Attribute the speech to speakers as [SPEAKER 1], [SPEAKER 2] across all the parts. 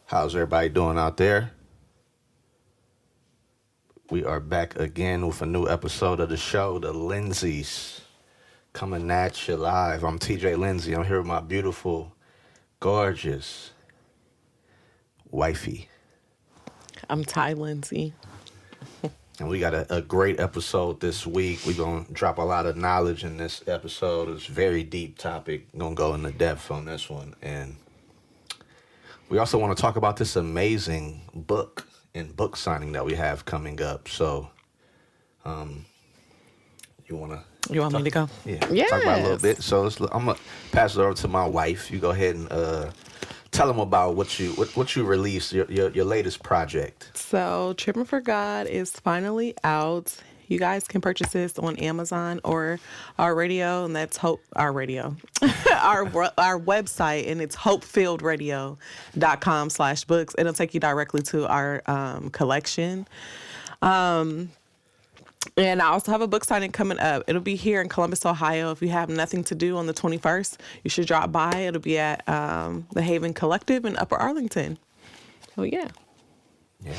[SPEAKER 1] How's everybody doing out there? We are back again with a new episode of the show, The Lindsays, coming at you live. I'm TJ Lindsay. I'm here with my beautiful, gorgeous wifey.
[SPEAKER 2] I'm Ty Lindsay.
[SPEAKER 1] And we got a great episode this week. We're going to drop a lot of knowledge in this episode. It's a very deep topic. Going to go into depth on this one. And we also want to talk about this amazing book and book signing that we have coming up. So, you want
[SPEAKER 2] me to go?
[SPEAKER 1] Yeah.
[SPEAKER 2] Yes.
[SPEAKER 1] Talk about it a little bit. So I'm going to pass it over to my wife. You go ahead and tell them about what you released, your latest project.
[SPEAKER 2] So, Tripping for God is finally out. You guys can purchase this on Amazon or our radio, and that's our radio, our website, and it's hopefieldradio.com/books. It'll take you directly to our collection. And I also have a book signing coming up. It'll be here in Columbus, Ohio. If you have nothing to do on the 21st, you should drop by. It'll be at the Haven Collective in Upper Arlington. Oh, yeah.
[SPEAKER 1] Yeah,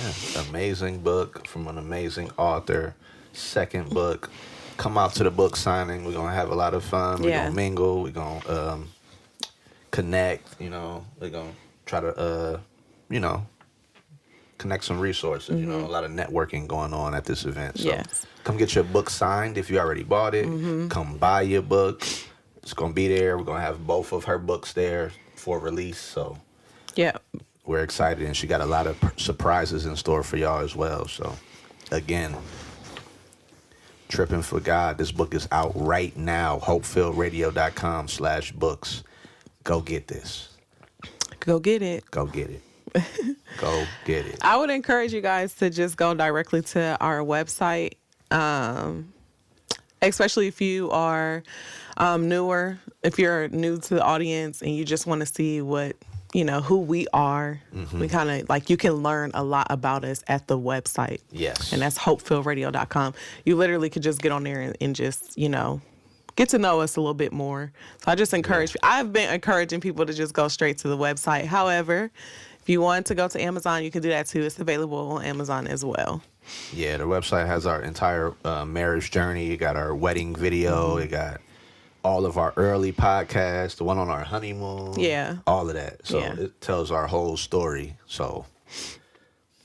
[SPEAKER 1] amazing book from an amazing author. Second book. Come out to the book signing. We're going to have a lot of fun. We're going to mingle. We're going to connect. We're going to try to, connect some resources.
[SPEAKER 2] Mm-hmm.
[SPEAKER 1] A lot of networking going on at this event. So
[SPEAKER 2] yes.
[SPEAKER 1] Come get your book signed if you already bought it. Mm-hmm. Come buy your book. It's going to be there. We're going to have both of her books there for release. So
[SPEAKER 2] yeah,
[SPEAKER 1] we're excited. And she got a lot of surprises in store for y'all as well. So, again, Tripping for God. This book is out right now. HopefieldRadio.com/books. Go get this.
[SPEAKER 2] Go get it.
[SPEAKER 1] Go get it. Go get it.
[SPEAKER 2] I would encourage you guys to just go directly to our website, especially if you are newer, if you're new to the audience and you just want to see what, who we are. Mm-hmm. We kind of you can learn a lot about us at the website.
[SPEAKER 1] Yes.
[SPEAKER 2] And that's hopefieldраdio.com. You literally could just get on there and just, get to know us a little bit more. So I just encourage, I've been encouraging people to just go straight to the website. However, if you want to go to Amazon, you can do that too. It's available on Amazon as well.
[SPEAKER 1] Yeah, the website has our entire marriage journey. You got our wedding video. You got all of our early podcasts, the one on our honeymoon.
[SPEAKER 2] Yeah.
[SPEAKER 1] All of that. So it tells our whole story. So,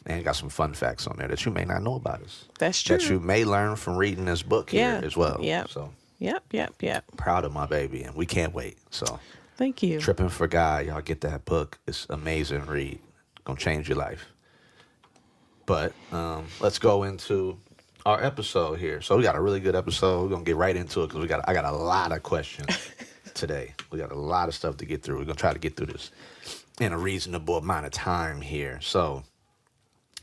[SPEAKER 1] and got some fun facts on there that you may not know about us.
[SPEAKER 2] That's true.
[SPEAKER 1] That you may learn from reading this book here as well.
[SPEAKER 2] Yeah.
[SPEAKER 1] So.
[SPEAKER 2] Yep.
[SPEAKER 1] Proud of my baby, and we can't wait. So.
[SPEAKER 2] Thank you.
[SPEAKER 1] Tripping for God. Y'all get that book. It's amazing read. Gonna change your life. But let's go into our episode here. So we got a really good episode. We're gonna get right into it because I got a lot of questions today. We got a lot of stuff to get through. We're gonna try to get through this in a reasonable amount of time here. So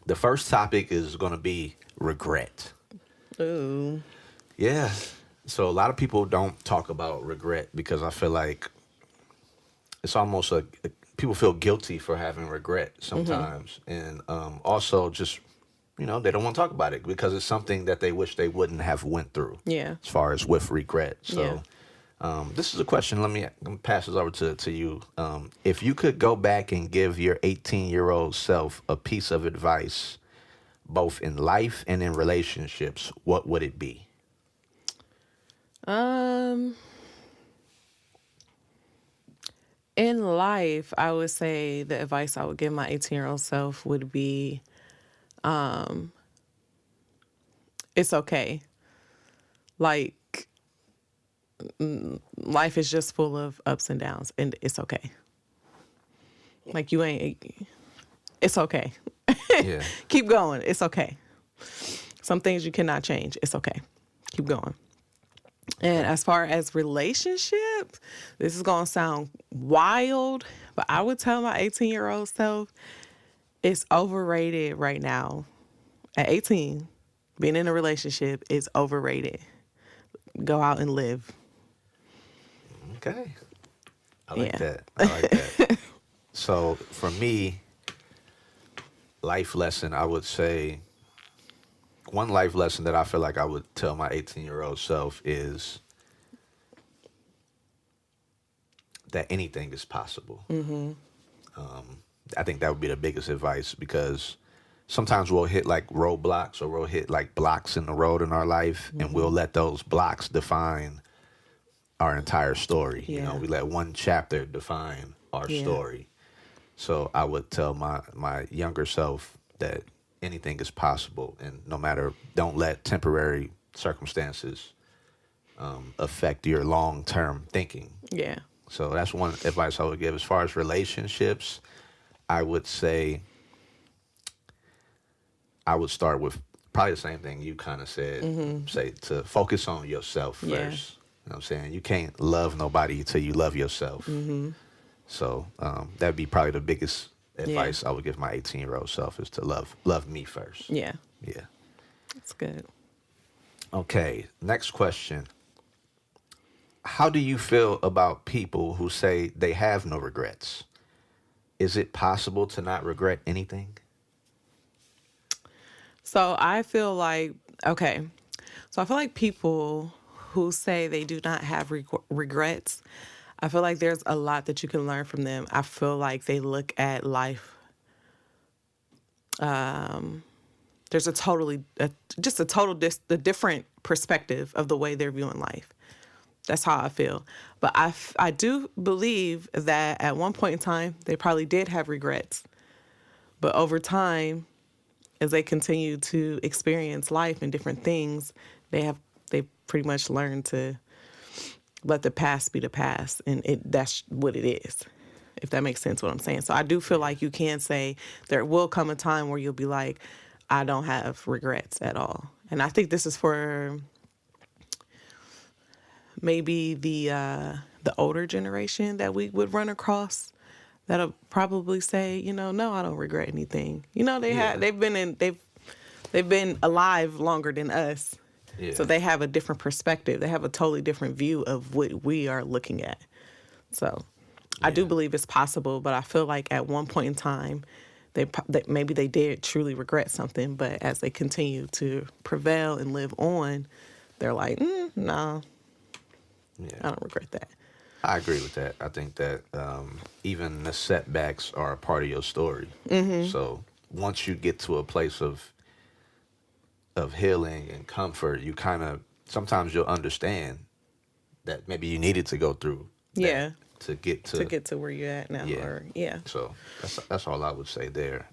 [SPEAKER 1] the first topic is gonna be regret.
[SPEAKER 2] Ooh.
[SPEAKER 1] Yeah. So a lot of people don't talk about regret because I feel like it's almost people feel guilty for having regret sometimes. Mm-hmm. And also just, they don't want to talk about it because it's something that they wish they wouldn't have went through.
[SPEAKER 2] Yeah.
[SPEAKER 1] As far as with regret. So this is a question. Let me pass this over to you. If you could go back and give your 18-year-old self a piece of advice, both in life and in relationships, what would it be?
[SPEAKER 2] In life, I would say the advice I would give my 18-year-old self would be, it's okay. life is just full of ups and downs, and it's okay. Like you ain't. It's okay.
[SPEAKER 1] Yeah.
[SPEAKER 2] Keep going. It's okay. Some things you cannot change. It's okay. Keep going. And as far as relationships, this is going to sound wild, but I would tell my 18-year-old self it's overrated right now. At 18, being in a relationship is overrated. Go out and live.
[SPEAKER 1] Okay. I like
[SPEAKER 2] Yeah.
[SPEAKER 1] that. I like that. So for me, life lesson, I would say one life lesson that I feel like I would tell my 18-year-old self is that anything is possible. I think that would be the biggest advice because sometimes we'll hit like roadblocks or we'll hit like blocks in the road in our life and we'll let those blocks define our entire story. You know,
[SPEAKER 2] Yeah.
[SPEAKER 1] we let one chapter define our
[SPEAKER 2] Yeah.
[SPEAKER 1] story. So I would tell my younger self that anything is possible, and no matter, don't let temporary circumstances affect your long-term thinking.
[SPEAKER 2] Yeah.
[SPEAKER 1] So that's one advice I would give. As far as relationships, I would say I would start with probably the same thing you kind of said. Say to focus on yourself first.
[SPEAKER 2] Yeah.
[SPEAKER 1] You know what I'm saying? You can't love nobody until you love yourself. So that'd be probably the biggest advice I would give my 18-year-old self is to love me first.
[SPEAKER 2] Yeah.
[SPEAKER 1] Yeah.
[SPEAKER 2] That's good.
[SPEAKER 1] Okay, next question. How do you feel about people who say they have no regrets? Is it possible to not regret anything?
[SPEAKER 2] So I feel like, okay. So I feel like people who say they do not have regrets, I feel like there's a lot that you can learn from them. I feel like they look at life. There's a different perspective of the way they're viewing life. That's how I feel. But I do believe that at one point in time, they probably did have regrets. But over time, as they continue to experience life and different things, they pretty much learned to let the past be the past, and that's what it is. If that makes sense, what I'm saying. So I do feel like you can say there will come a time where you'll be like, I don't have regrets at all. And I think this is for maybe the older generation that we would run across. That'll probably say, no, I don't regret anything. They've been alive longer than us.
[SPEAKER 1] Yeah.
[SPEAKER 2] So they have a different perspective. They have a totally different view of what we are looking at. So I do believe it's possible, but I feel like at one point in time, maybe they did truly regret something, but as they continue to prevail and live on, they're like, no, I don't regret that.
[SPEAKER 1] I agree with that. I think that even the setbacks are a part of your story. So once you get to a place of healing and comfort, you kind of sometimes you'll understand that maybe you needed to go through that to get to
[SPEAKER 2] where you're at now.
[SPEAKER 1] So that's all I would say there.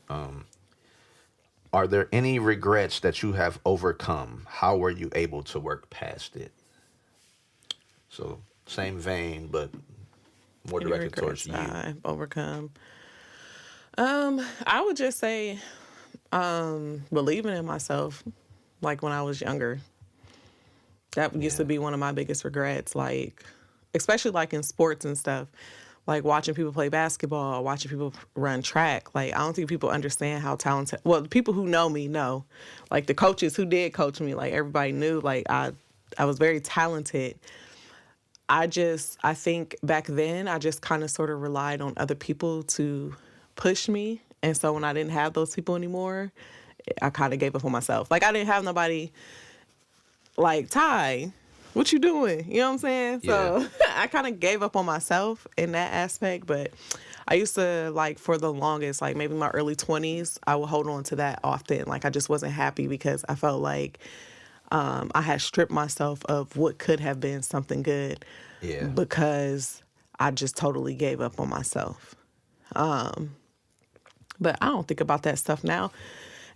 [SPEAKER 1] Are there any regrets that you have overcome? How were you able to work past it? So same vein, but more
[SPEAKER 2] Any
[SPEAKER 1] directed
[SPEAKER 2] regrets
[SPEAKER 1] towards you.
[SPEAKER 2] I've overcome. I would just say believing in myself, like when I was younger. That used to be one of my biggest regrets, like especially like in sports and stuff. Like watching people play basketball, watching people run track. Like I don't think people understand how talented. Well, the people who know me know. Like the coaches who did coach me, like everybody knew. Like I was very talented. I think back then I just kind of sort of relied on other people to push me. And so when I didn't have those people anymore, I kind of gave up on myself. Like I didn't have nobody like, Ty, what you doing? You know what I'm saying? So I kind of gave up on myself in that aspect. But I used to, like, for the longest, like maybe my early 20s, I would hold on to that often. Like I just wasn't happy because I felt like I had stripped myself of what could have been something good because I just totally gave up on myself. But I don't think about that stuff now.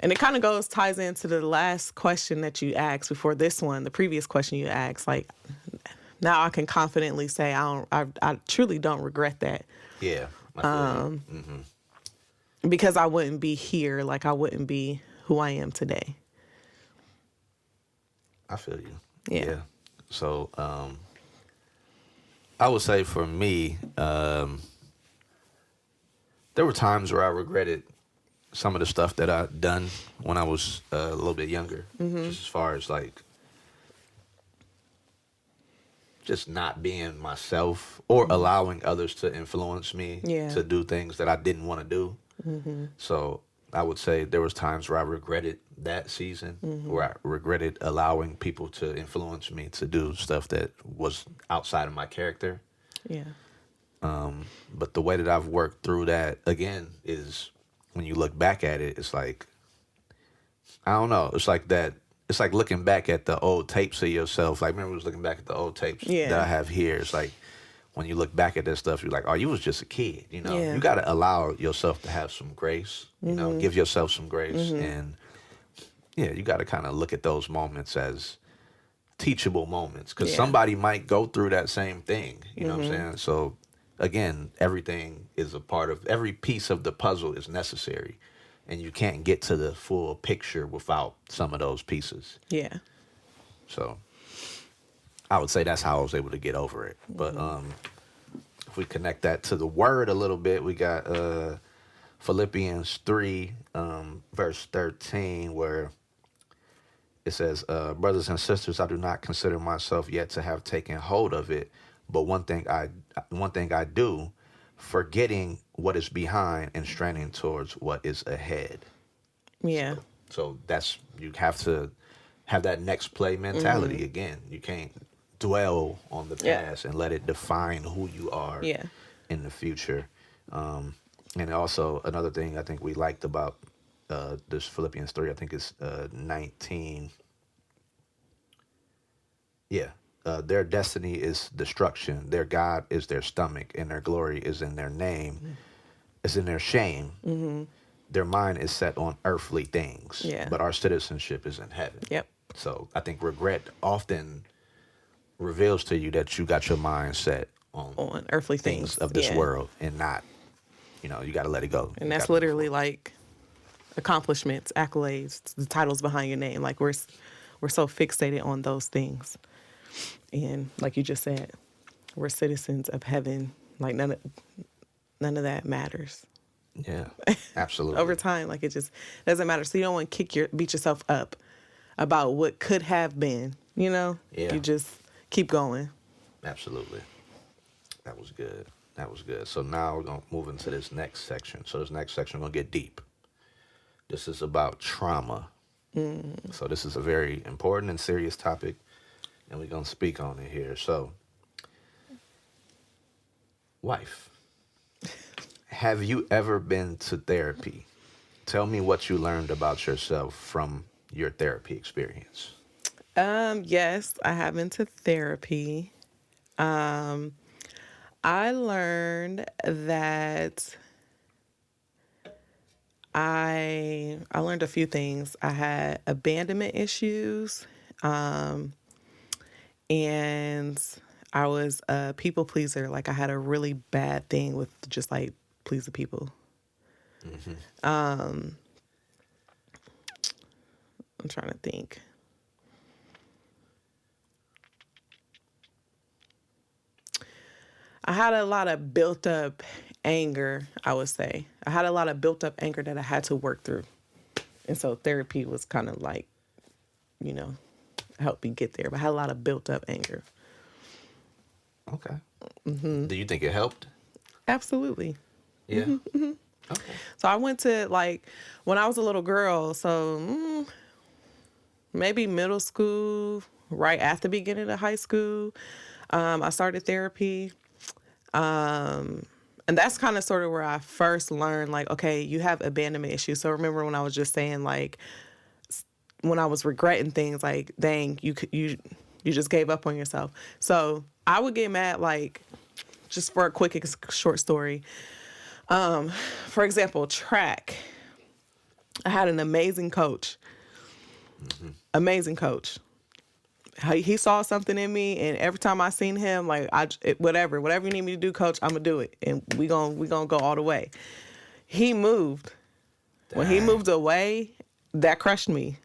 [SPEAKER 2] And it kind of ties into the last question that you asked before this one, the previous question you asked. Like, now I can confidently say I truly don't regret that.
[SPEAKER 1] Yeah. I feel you.
[SPEAKER 2] Because I wouldn't be here, like I wouldn't be who I am today.
[SPEAKER 1] I feel you.
[SPEAKER 2] Yeah.
[SPEAKER 1] So, I would say for me, there were times where I regretted some of the stuff that I'd done when I was a little bit younger, just as far as like just not being myself or allowing others to influence me
[SPEAKER 2] Yeah.
[SPEAKER 1] to do things that I didn't want to do. So I would say there was times where I regretted that season, where I regretted allowing people to influence me to do stuff that was outside of my character.
[SPEAKER 2] Yeah.
[SPEAKER 1] But the way that I've worked through that again is when you look back at it, it's like, I don't know. It's like that. It's like looking back at the old tapes of yourself. Like, remember, I was looking back at the old tapes
[SPEAKER 2] Yeah.
[SPEAKER 1] that I have here. It's like when you look back at that stuff, you're like, oh, you was just a kid. You know,
[SPEAKER 2] Yeah.
[SPEAKER 1] you got to allow yourself to have some grace. You know, give yourself some grace, and yeah, you got to kind of look at those moments as teachable moments because
[SPEAKER 2] Yeah.
[SPEAKER 1] somebody might go through that same thing. You know what I'm saying? So again, everything is a part of every piece of the puzzle is necessary, and you can't get to the full picture without some of those pieces.
[SPEAKER 2] Yeah.
[SPEAKER 1] So I would say that's how I was able to get over it. But if we connect that to the word a little bit, we got Philippians 3, verse 13, where it says, brothers and sisters, I do not consider myself yet to have taken hold of it, but one thing I do, forgetting what is behind and straining towards what is ahead.
[SPEAKER 2] Yeah.
[SPEAKER 1] So that's, you have to have that next play mentality again. You can't dwell on the
[SPEAKER 2] Yeah.
[SPEAKER 1] past and let it define who you are
[SPEAKER 2] Yeah.
[SPEAKER 1] in the future. And also another thing I think we liked about this Philippians 3, I think it's 19. Yeah. Their destiny is destruction. Their God is their stomach, and their glory is in their name, is in their shame. Their mind is set on earthly things,
[SPEAKER 2] Yeah.
[SPEAKER 1] but our citizenship is in heaven.
[SPEAKER 2] Yep.
[SPEAKER 1] So I think regret often reveals to you that you got your mind set
[SPEAKER 2] On earthly
[SPEAKER 1] things
[SPEAKER 2] things
[SPEAKER 1] of this
[SPEAKER 2] yeah.
[SPEAKER 1] world and not, you got to let it go.
[SPEAKER 2] And
[SPEAKER 1] You
[SPEAKER 2] that's
[SPEAKER 1] gotta move
[SPEAKER 2] literally
[SPEAKER 1] forward.
[SPEAKER 2] like accomplishments, accolades, the titles behind your name. Like we're so fixated on those things. And like you just said, we're citizens of heaven. Like none of that matters.
[SPEAKER 1] Yeah, absolutely.
[SPEAKER 2] Over time, like it just doesn't matter. So you don't want to beat yourself up about what could have been,
[SPEAKER 1] Yeah.
[SPEAKER 2] You just keep going.
[SPEAKER 1] Absolutely. That was good. That was good. So now we're going to move into this next section. So this next section, we're going to get deep. This is about trauma. So this is a very important and serious topic, and we're going to speak on it here. So, wife, have you ever been to therapy? Tell me what you learned about yourself from your therapy experience.
[SPEAKER 2] Yes, I have been to therapy. I learned that I learned a few things. I had abandonment issues, and I was a people pleaser. Like I had a really bad thing with just like pleasing people. I'm trying to think. I had a lot of built up anger, I would say. I had a lot of built up anger that I had to work through. And so therapy was kind of like, helped me get there. But I had a lot of built up anger.
[SPEAKER 1] Okay. Do you think it helped?
[SPEAKER 2] Absolutely.
[SPEAKER 1] Yeah. Okay.
[SPEAKER 2] So I went to when I was a little girl, so maybe middle school, right at the beginning of high school, I started therapy. And that's kind of sort of where I first learned, okay, you have abandonment issues. So remember when I was just saying, when I was regretting things, dang, you just gave up on yourself. So I would get mad, just for a quick short story. For example, track. I had an amazing coach. Amazing coach. he saw something in me, and every time I seen him, like whatever you need me to do, coach, I'm gonna do it, and we gonna go all the way. He moved. When he
[SPEAKER 1] Dang.
[SPEAKER 2] moved away, that crushed me.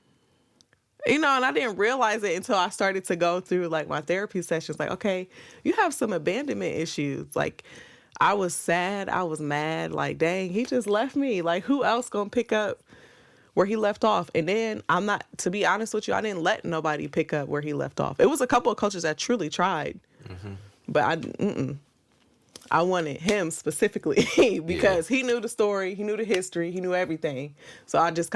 [SPEAKER 2] And I didn't realize it until I started to go through like my therapy sessions. Like, okay, you have some abandonment issues. Like, I was sad, I was mad. Like, dang, he just left me. Like, who else gonna pick up where he left off? And then to be honest with you, I didn't let nobody pick up where he left off. It was a couple of coaches that truly tried, but I wanted him specifically because he knew the story, he knew the history, he knew everything. So I just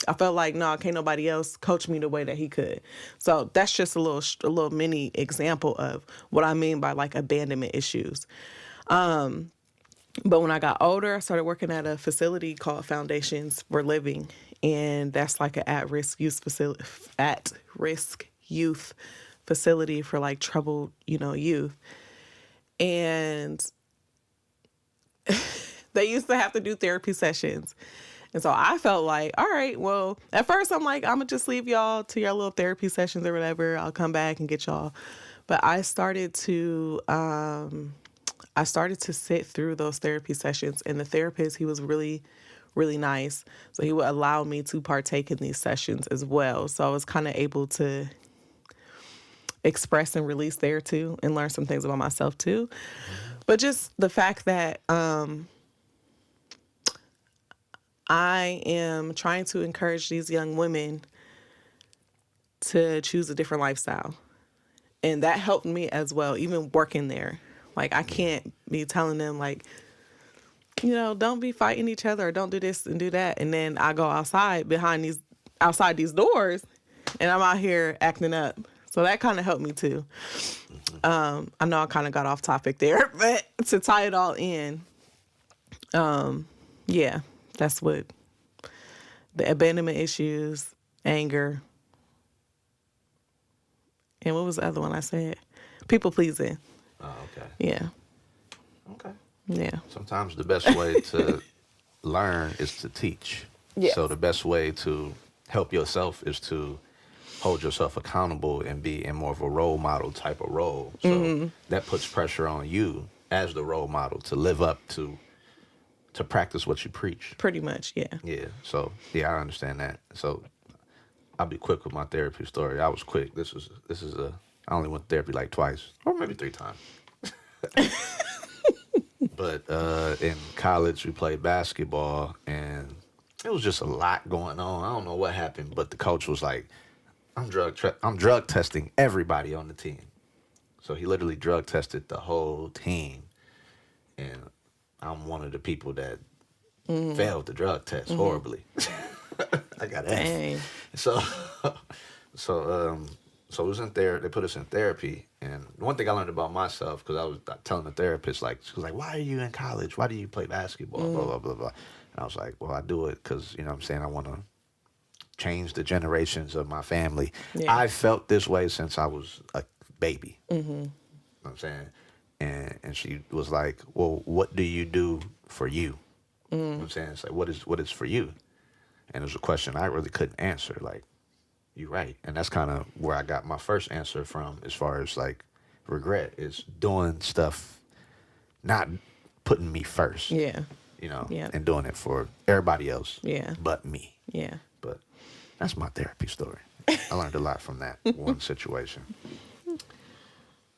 [SPEAKER 2] I felt like, no, can't nobody else coach me the way that he could. So that's just a little mini example of what I mean by like abandonment issues. But when I got older, I started working at a facility called Foundations for Living, and that's like an at-risk youth facility for like troubled, youth. And they used to have to do therapy sessions. And so I felt like, all right, well, at first I'm like, I'm going to just leave y'all to your little therapy sessions or whatever. I'll come back and get y'all. But I started to sit through those therapy sessions, and the therapist, he was really, really nice. So he would allow me to partake in these sessions as well. So I was kind of able to express and release there too, and learn some things about myself too. But just the fact that I am trying to encourage these young women to choose a different lifestyle. And that helped me as well, even working there. Like, I can't be telling them, like, don't be fighting each other or don't do this and do that. And then I go outside outside these doors, and I'm out here acting up. So that kind of helped me too. I know I kind of got off topic there, but to tie it all in, yeah, that's what the abandonment issues, anger, and what was the other one I said? People pleasing.
[SPEAKER 1] Oh, okay.
[SPEAKER 2] Yeah.
[SPEAKER 1] Okay.
[SPEAKER 2] Yeah.
[SPEAKER 1] Sometimes the best way to learn is to teach.
[SPEAKER 2] Yes.
[SPEAKER 1] So the best way to help yourself is to hold yourself accountable and be in more of a role model type of role. So that puts pressure on you as the role model to live up to practice what you preach.
[SPEAKER 2] Pretty much, yeah.
[SPEAKER 1] Yeah. So I understand that. So I'll be quick with my therapy story. I was quick. This is I only went to therapy like twice or maybe 3 times. But in college we played basketball, and it was just a lot going on. I don't know what happened, but the coach was like, I'm drug testing everybody on the team. So he literally drug tested the whole team, and I'm one of the people that failed the drug test horribly. I got F.
[SPEAKER 2] Dang.
[SPEAKER 1] So it was in there. They put us in therapy, and one thing I learned about myself, because I was telling the therapist, like, she was like, "Why are you in college? Why do you play basketball?" Blah blah blah blah. And I was like, "Well, I do it because what I'm saying, I want to change the generations of my family.
[SPEAKER 2] Yeah.
[SPEAKER 1] I felt this way since I was a baby." You know what I'm saying, and she was like, "Well, what do you do for you?" You know what I'm saying, it's like, what is for you? And it was a question I really couldn't answer. Like, you're right. And that's kind of where I got my first answer from, as far as like regret, is doing stuff, not putting me first.
[SPEAKER 2] Yeah. Yeah.
[SPEAKER 1] And doing it for everybody else.
[SPEAKER 2] Yeah.
[SPEAKER 1] But me.
[SPEAKER 2] Yeah.
[SPEAKER 1] But that's my therapy story. I learned a lot from that one situation.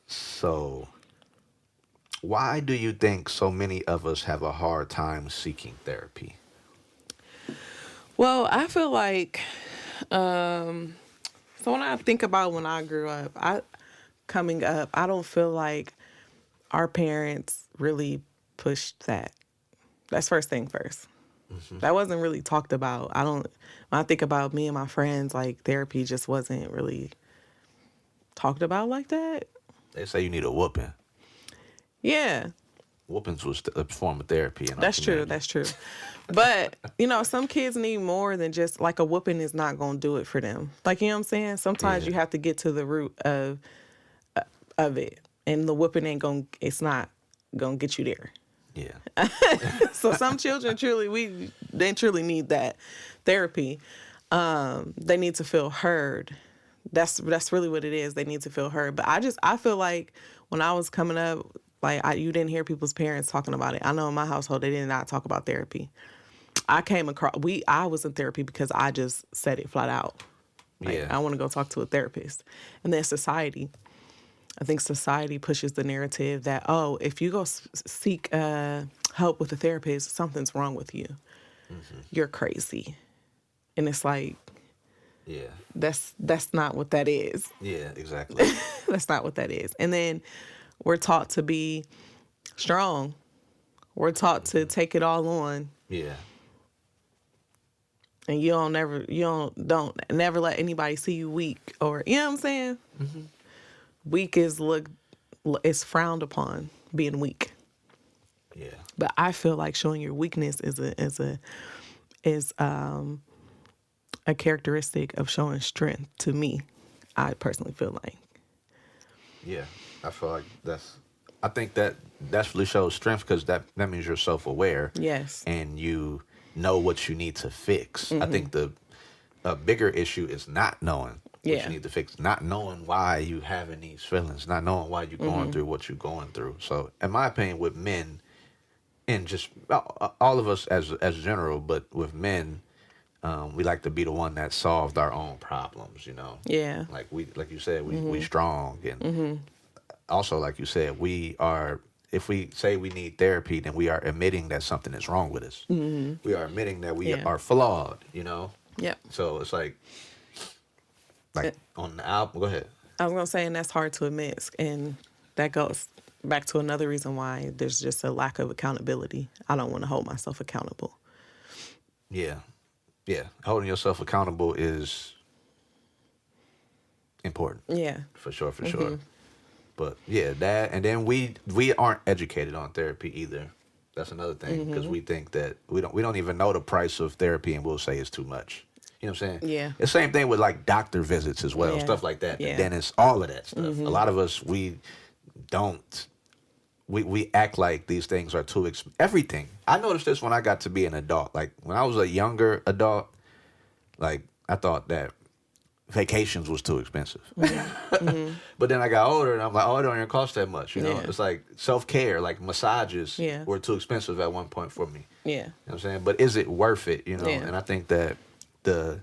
[SPEAKER 1] So, why do you think so many of us have a hard time seeking therapy?
[SPEAKER 2] Well, I feel like, so when I think about when I grew up, I don't feel like our parents really pushed that. That's first thing first. That wasn't really talked about. When I think about me and my friends, like, therapy just wasn't really talked about like that.
[SPEAKER 1] They say you need a whooping.
[SPEAKER 2] Yeah.
[SPEAKER 1] Whoopings was a form of therapy.
[SPEAKER 2] That's true. That's true. But, some kids need more than just, like, a whooping is not going to do it for them. Like, you know what I'm saying? Sometimes you have to get to the root of it. And the whooping it's not going to get you there.
[SPEAKER 1] Yeah.
[SPEAKER 2] So some children they truly need that therapy. They need to feel heard. That's really what it is. They need to feel heard. But I feel like when I was coming up, like you didn't hear people's parents talking about it. I know in my household they did not talk about therapy. I was in therapy because I just said it flat out. Like,
[SPEAKER 1] Yeah.
[SPEAKER 2] I want to go talk to a therapist. And then society. I think society pushes the narrative that, oh, if you go seek help with a therapist, something's wrong with you. You're crazy. And it's like,
[SPEAKER 1] Yeah.
[SPEAKER 2] that's not what that is.
[SPEAKER 1] Yeah, exactly.
[SPEAKER 2] That's not what that is. And then we're taught to be strong. We're taught to take it all on.
[SPEAKER 1] Yeah.
[SPEAKER 2] And you don't never let anybody see you weak, or, you know what I'm saying? Weak is frowned upon, being weak.
[SPEAKER 1] Yeah.
[SPEAKER 2] But I feel like showing your weakness is a characteristic of showing strength to me. I personally feel like.
[SPEAKER 1] Yeah. I feel like I think that really shows strength because that means you're self-aware.
[SPEAKER 2] Yes.
[SPEAKER 1] And you know what you need to fix. I think a bigger issue is not knowing what you need to fix, not knowing why you having these feelings, not knowing why you're going through what you're going through. So, in my opinion, with men, and just all of us as general, but with men, we like to be the one that solved our own problems. You know.
[SPEAKER 2] Yeah.
[SPEAKER 1] Like you said, we strong, and also like you said, we are. If we say we need therapy, then we are admitting that something is wrong with us. We are admitting that we are flawed. You know.
[SPEAKER 2] Yep.
[SPEAKER 1] So it's like on the album. Go ahead.
[SPEAKER 2] I was gonna say, and that's hard to admit, and that goes back to another reason why there's just a lack of accountability. I don't want to hold myself accountable.
[SPEAKER 1] Yeah, yeah. Holding yourself accountable is important.
[SPEAKER 2] Yeah,
[SPEAKER 1] For sure. But yeah, that, and then we aren't educated on therapy either. That's another thing because we think that we don't even know the price of therapy, and we'll say it's too much. You know what I'm saying?
[SPEAKER 2] Yeah.
[SPEAKER 1] The same thing with like doctor visits as well, stuff like that.
[SPEAKER 2] Yeah.
[SPEAKER 1] The dentist, all of that stuff. A lot of us we act like these things are too everything. I noticed this when I got to be an adult. Like when I was a younger adult, like I thought that vacations was too expensive. But then I got older and I'm like, oh, it don't even cost that much. You know,
[SPEAKER 2] Yeah.
[SPEAKER 1] it's like self-care, like massages
[SPEAKER 2] Yeah.
[SPEAKER 1] were too expensive at one point for me.
[SPEAKER 2] yeah,
[SPEAKER 1] You know what I'm saying? But is it worth it? You know,
[SPEAKER 2] Yeah.
[SPEAKER 1] and I think that the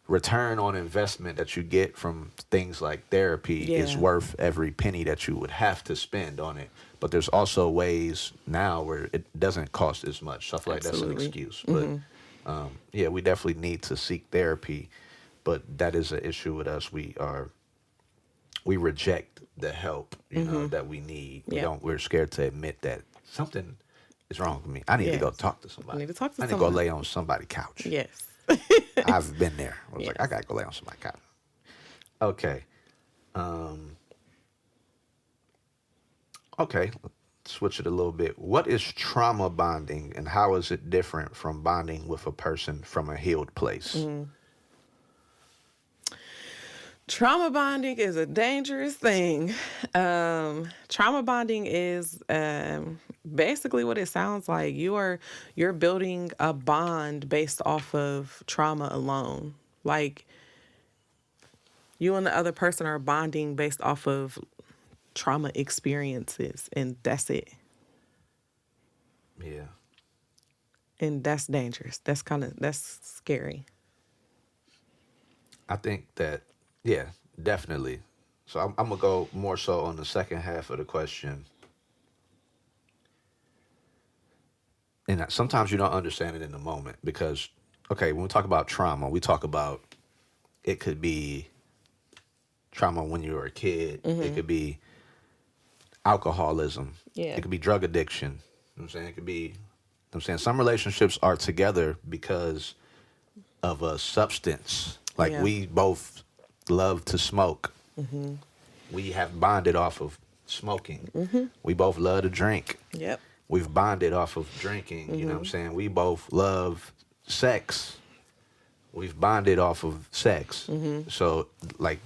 [SPEAKER 1] return on investment that you get from things like therapy is
[SPEAKER 2] Yeah.
[SPEAKER 1] worth every penny that you would have to spend on it. But there's also ways now where it doesn't cost as much. So I feel like that's an
[SPEAKER 2] Absolutely.
[SPEAKER 1] excuse. But yeah, we definitely need to seek therapy. But that is an issue with us. We reject the help, you know, that we need.
[SPEAKER 2] Yeah.
[SPEAKER 1] We're scared to admit that something is wrong with me. I need to go
[SPEAKER 2] Yes.
[SPEAKER 1] talk to somebody.
[SPEAKER 2] I need to talk to
[SPEAKER 1] I need to
[SPEAKER 2] someone.
[SPEAKER 1] go lay on somebody's couch.
[SPEAKER 2] yes.
[SPEAKER 1] I've been there. I was like,
[SPEAKER 2] Yes.
[SPEAKER 1] I gotta go lay on somebody's couch. Okay. Okay. Let's switch it a little bit. What is trauma bonding, and how is it different from bonding with a person from a healed place?
[SPEAKER 2] Trauma bonding is a dangerous thing. Trauma bonding is basically what it sounds like. You're building a bond based off of trauma alone. Like you and the other person are bonding based off of trauma experiences, and that's it.
[SPEAKER 1] Yeah.
[SPEAKER 2] And that's dangerous. That's scary.
[SPEAKER 1] I think that, yeah, definitely. So I'm going to go more so on the second half of the question. And sometimes you don't understand it in the moment because, okay, when we talk about trauma, we talk about it could be trauma when you were a kid. It could be alcoholism.
[SPEAKER 2] Yeah.
[SPEAKER 1] It could be drug addiction. You know what I'm saying? It could be, you know what I'm saying, some relationships are together because of a substance. Like
[SPEAKER 2] Yeah.
[SPEAKER 1] we both love to smoke. We have bonded off of smoking. We both love to drink.
[SPEAKER 2] Yep.
[SPEAKER 1] We've bonded off of drinking. You know what I'm saying? We both love sex. We've bonded off of sex. So like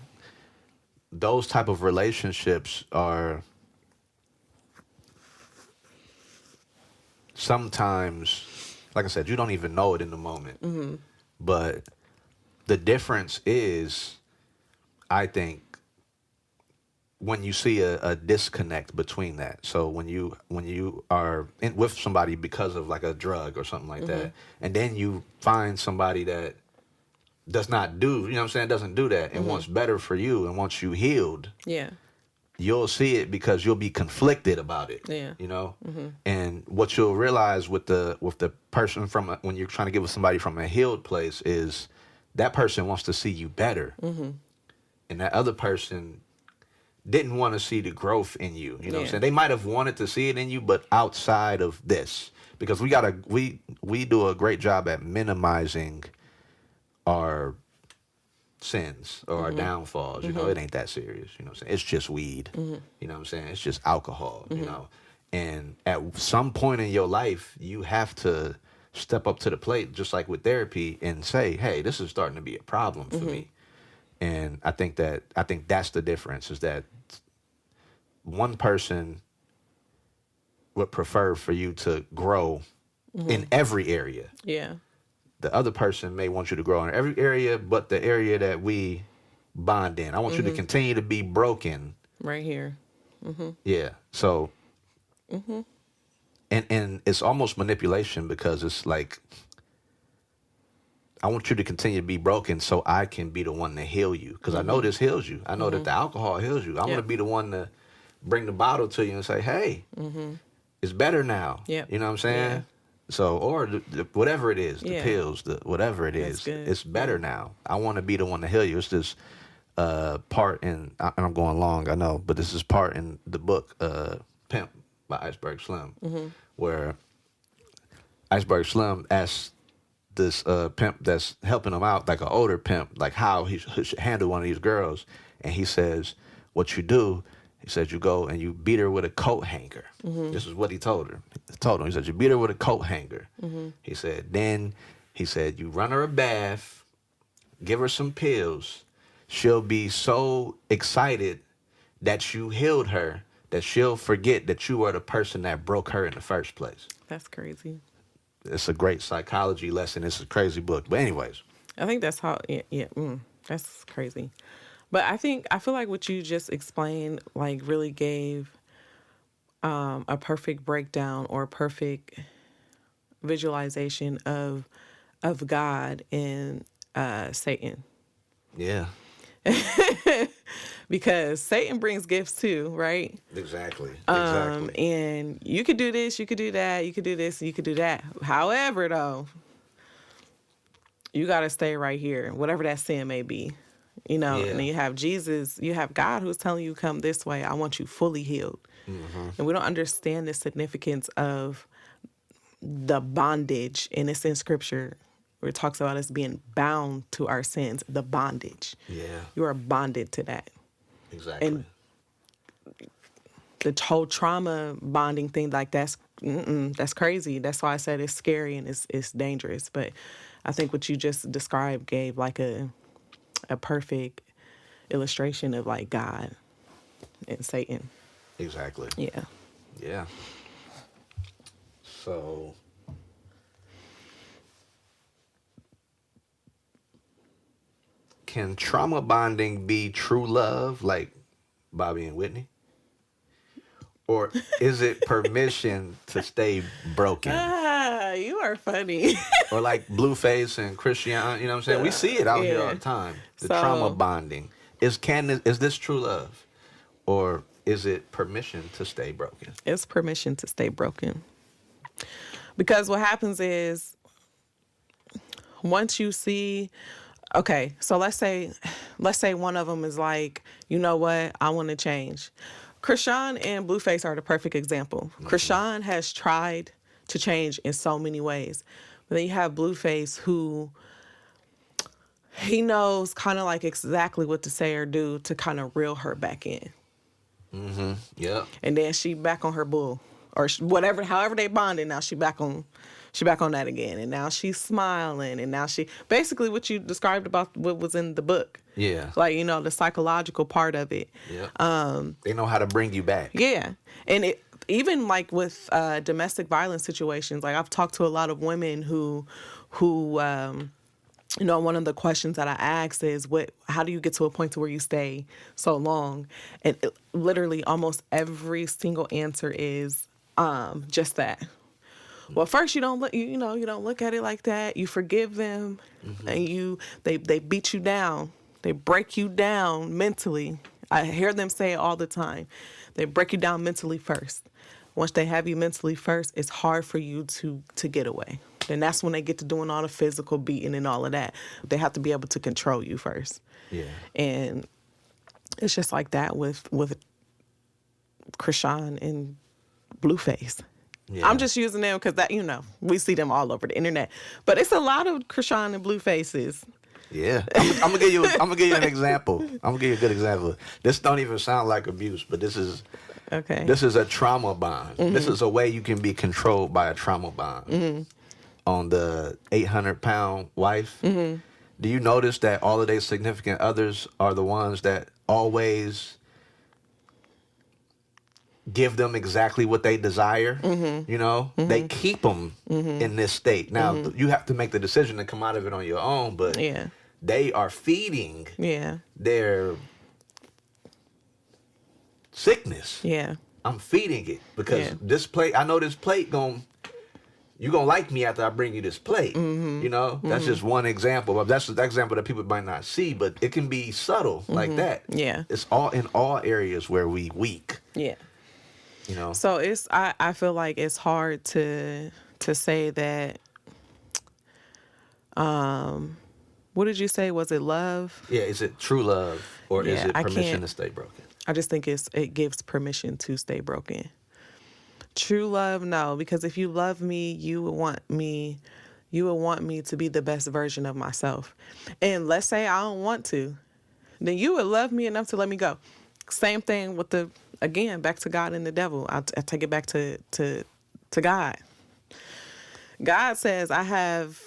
[SPEAKER 1] those type of relationships are sometimes, like I said, you don't even know it in the moment. But the difference is I think when you see a disconnect between that, so when you are with somebody because of like a drug or something like that, and then you find somebody that does not do, you know what I'm saying, doesn't do that and wants better for you and wants you healed,
[SPEAKER 2] Yeah.
[SPEAKER 1] you'll see it because you'll be conflicted about it.
[SPEAKER 2] Yeah.
[SPEAKER 1] You know? And what you'll realize with the person when you're trying to get with somebody from a healed place is that person wants to see you better. And that other person didn't want to see the growth in you. You know what I'm saying? They might have wanted to see it in you, but outside of this. Because we do a great job at minimizing our sins or our downfalls. You know, it ain't that serious. You know what I'm saying? It's just weed. You know what I'm saying? It's just alcohol, you know. And at some point in your life, you have to step up to the plate, just like with therapy, and say, hey, this is starting to be a problem for me. And I think that's the difference, is that one person would prefer for you to grow in every area.
[SPEAKER 2] Yeah.
[SPEAKER 1] The other person may want you to grow in every area, but the area that we bond in, I want you to continue to be broken.
[SPEAKER 2] Right here.
[SPEAKER 1] Yeah. So, and it's almost manipulation, because it's like, I want you to continue to be broken so I can be the one to heal you. Because I know this heals you. I know that the alcohol heals you. I want to be the one to bring the bottle to you and say, hey, it's better now.
[SPEAKER 2] Yep.
[SPEAKER 1] You know what I'm saying?
[SPEAKER 2] Yeah.
[SPEAKER 1] So, or whatever it is, the
[SPEAKER 2] Yeah.
[SPEAKER 1] pills, whatever it
[SPEAKER 2] That's
[SPEAKER 1] is,
[SPEAKER 2] good.
[SPEAKER 1] it's better now. I want to be the one to heal you. It's this part in, and I'm going long, I know, but this is part in the book, Pimp by Iceberg Slim, where Iceberg Slim asks this pimp that's helping him out, like an older pimp, like how he should handle one of these girls. And he says, what you do, he said, you go and you beat her with a coat hanger. This is what he told her. He said, you beat her with a coat hanger. He said, then he said, you run her a bath, give her some pills. She'll be so excited that you healed her that she'll forget that you were the person that broke her in the first place.
[SPEAKER 2] That's crazy.
[SPEAKER 1] It's a great psychology lesson. It's a crazy book. But anyways.
[SPEAKER 2] I think that's how, that's crazy. But I feel like what you just explained, like, really gave a perfect breakdown or a perfect visualization of God and Satan.
[SPEAKER 1] Yeah.
[SPEAKER 2] Because Satan brings gifts too, right?
[SPEAKER 1] Exactly.
[SPEAKER 2] And you could do this, you could do that, you could do this, you could do that. However, though, you got to stay right here, whatever that sin may be. You know, and then you have Jesus, you have God who's telling you, come this way. I want you fully healed. And we don't understand the significance of the bondage. And it's in scripture where it talks about us being bound to our sins, the bondage.
[SPEAKER 1] Yeah.
[SPEAKER 2] You are bonded to that.
[SPEAKER 1] Exactly.
[SPEAKER 2] And the whole trauma bonding thing, like that's crazy. That's why I said it's scary and it's dangerous. But I think what you just described gave like a perfect illustration of like God and Satan.
[SPEAKER 1] Exactly.
[SPEAKER 2] Yeah.
[SPEAKER 1] Yeah. So can trauma bonding be true love, like Bobby and Whitney? Or is it permission to stay broken?
[SPEAKER 2] You are funny.
[SPEAKER 1] Or like Blueface and Christian, you know what I'm saying? We see it out here all the time. The trauma bonding. Is this true love? Or is it permission to stay broken?
[SPEAKER 2] It's permission to stay broken. Because what happens is once you see, okay, so let's say one of them is like, you know what, I want to change. Krishan and Blueface are the perfect example. Krishan has tried to change in so many ways. But then you have Blueface who he knows kind of like exactly what to say or do to kind of reel her back in.
[SPEAKER 1] Yeah.
[SPEAKER 2] And then she back on her bull or whatever, however they bonded. Now she back on that again. And now she's smiling. And now she basically what you described about what was in the book.
[SPEAKER 1] Yeah.
[SPEAKER 2] Like, you know, the psychological part of it.
[SPEAKER 1] Yeah. They know how to bring you back.
[SPEAKER 2] Yeah. And even like with domestic violence situations, like I've talked to a lot of women who one of the questions that I asked is, how do you get to a point to where you stay so long? And literally almost every single answer is just that. Well, first you don't look, you don't look at it like that. You forgive them, and they beat you down. They break you down mentally. I hear them say it all the time. They break you down mentally first. Once they have you mentally first, it's hard for you to get away. Then that's when they get to doing all the physical beating and all of that. They have to be able to control you first.
[SPEAKER 1] Yeah.
[SPEAKER 2] And it's just like that with Krishan and Blueface.
[SPEAKER 1] Yeah.
[SPEAKER 2] I'm just using them because we see them all over the internet. But it's a lot of Krishan and Bluefaces.
[SPEAKER 1] Yeah, I'm gonna give you an example. I'm gonna give you a good example. This don't even sound like abuse, but this is
[SPEAKER 2] Okay.
[SPEAKER 1] This is a trauma bond. This is a way you can be controlled by a trauma bond. On the 800-pound wife, do you notice that all of their significant others are the ones that always give them exactly what they desire? They keep them in this state. Now, you have to make the decision to come out of it on your own, but they are feeding their sickness.
[SPEAKER 2] Yeah.
[SPEAKER 1] I'm feeding it because this plate, I know this plate you gonna like me after I bring you this plate. That's just one example. That's the example that people might not see, but it can be subtle like that.
[SPEAKER 2] Yeah.
[SPEAKER 1] It's all in all areas where we weak.
[SPEAKER 2] Yeah. So I feel like it's hard to say that. What did you say? Was it love?
[SPEAKER 1] Yeah. Is it true love or is it permission to stay broken?
[SPEAKER 2] I just think it gives permission to stay broken. True love, no, because if you love me, you would want me to be the best version of myself. And let's say I don't want to, then you would love me enough to let me go. Same thing with back to God and the devil. I take it back to God. God says, I have